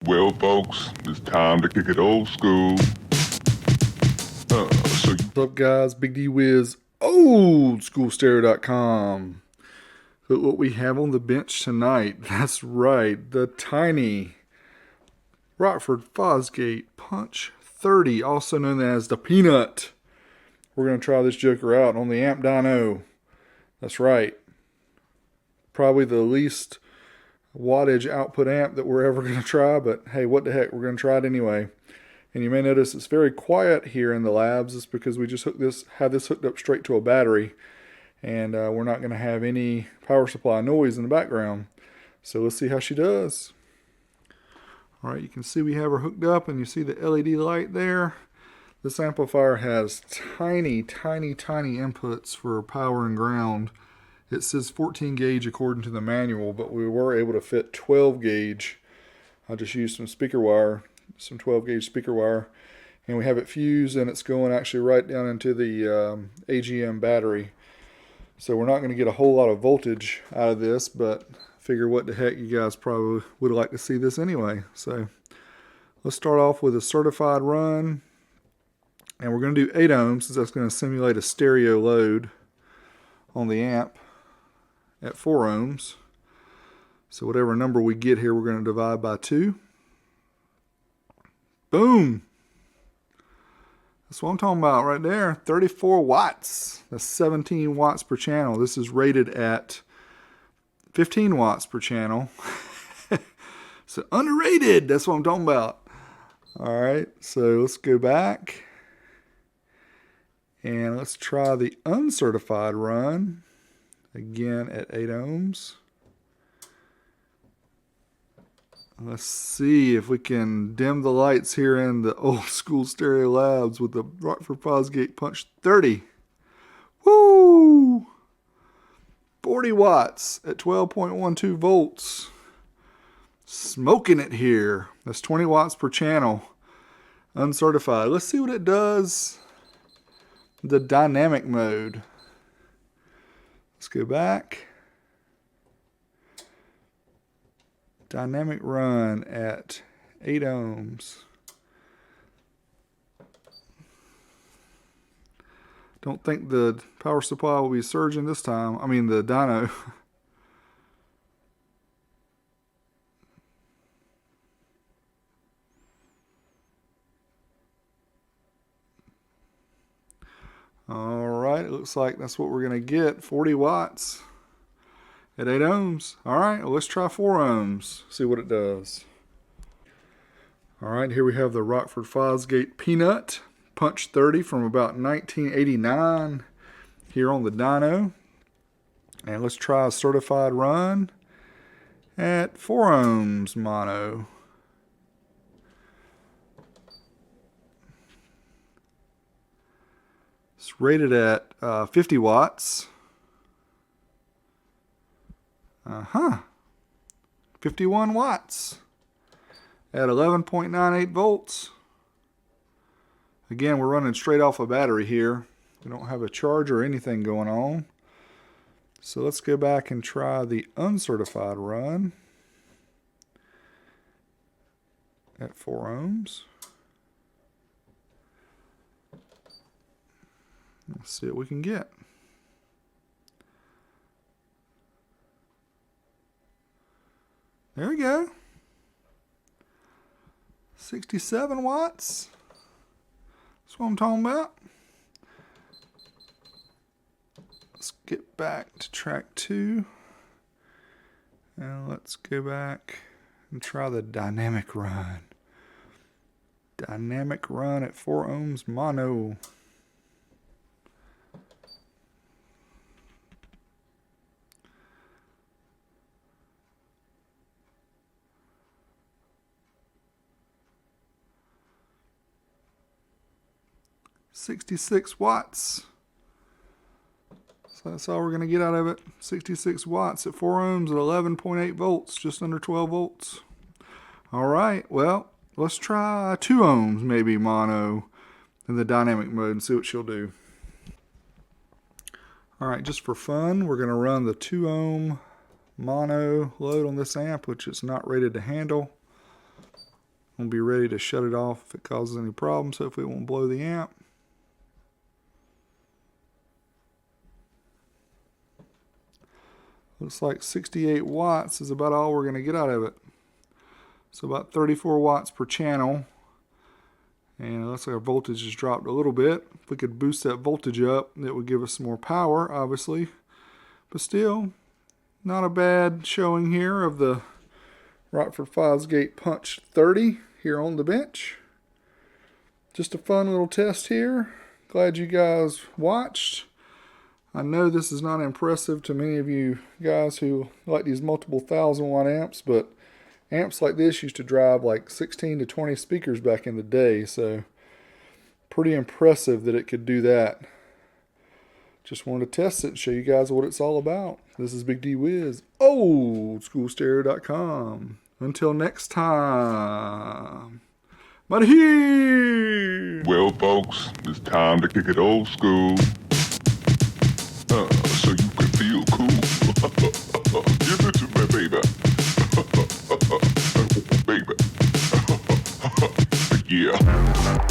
Well, folks, it's time to kick it old school. What's up, guys? Big D Wiz, oldschoolstereo.com. Look what we have on the bench tonight. That's right, the tiny Rockford Fosgate Punch 30, also known as the Peanut. We're going to try this joker out on the amp Dyno. That's right. Probably the least wattage output amp that we're ever going to try, but hey, what the heck, we're going to try it anyway. And you may notice it's very quiet here in the labs. It's because we just have this hooked up straight to a battery, and we're not going to have any power supply noise in the background. So let's see how she does. All right, you can see we have her hooked up, and you see the LED light there. This amplifier has tiny inputs for power and ground. It says 14 gauge according to the manual, but we were able to fit 12 gauge. I just used some speaker wire, some 12 gauge speaker wire, and we have it fused, and it's going actually right down into the AGM battery. So we're not going to get a whole lot of voltage out of this, but figure what the heck, you guys probably would like to see this anyway. So let's start off with a certified run, and we're going to do 8 ohms since that's going to simulate a stereo load on the amp at 4 ohms. So whatever number we get here, we're going to divide by 2. Boom! That's what I'm talking about right there. 34 watts. That's 17 watts per channel. This is rated at 15 watts per channel. So underrated. That's what I'm talking about. All right, so let's go back. And let's try the uncertified run. Again at 8 ohms. Let's see if we can dim the lights here in the old school stereo labs with the Rockford Fosgate Punch 30. Woo! 40 watts at 12.12 volts. Smoking it here. That's 20 watts per channel. Uncertified. Let's see what it does. The dynamic mode. Let's go back. Dynamic run at 8 ohms. Don't think the power supply will be surging this time. I mean the dyno. Alright, it looks like that's what we're going to get. 40 watts. At 8 ohms. Alright, well, let's try 4 ohms. See what it does. Alright, here we have the Rockford Fosgate Peanut Punch 30 from about 1989 here on the dyno. And let's try a certified run at 4 ohms mono. It's rated at 50 watts. 51 watts at 11.98 volts. Again, we're running straight off a battery here. We don't have a charge or anything going on. So let's go back and try the uncertified run at 4 ohms. Let's see what we can get. There we go. 67 watts. That's what I'm talking about. Let's get back to track 2. And let's go back and try the dynamic run. Dynamic run at 4 ohms mono. .66 watts. So that's all we're going to get out of it. 66 watts at 4 ohms at 11.8 volts, just under 12 volts. All right, well, let's try 2 ohms maybe mono in the dynamic mode and see what she'll do. All right, just for fun, we're going to run the 2 ohm mono load on this amp, which it's not rated to handle. We'll be ready to shut it off if it causes any problems. Hopefully it won't blow the amp. Looks like 68 watts is about all we're going to get out of it. So about 34 watts per channel. And it looks like our voltage has dropped a little bit. If we could boost that voltage up, it would give us some more power, obviously. But still, not a bad showing here of the Rockford Fosgate Punch 30 here on the bench. Just a fun little test here. Glad you guys watched. I know this is not impressive to many of you guys who like these multiple 1,000-watt amps, but amps like this used to drive like 16 to 20 speakers back in the day, so pretty impressive that it could do that. Just wanted to test it and show you guys what it's all about. This is Big D Wiz, oldschoolstereo.com. Until next time. Marhi! Well, folks, it's time to kick it old school. So you can feel cool. Give it to me, baby. Baby. Yeah.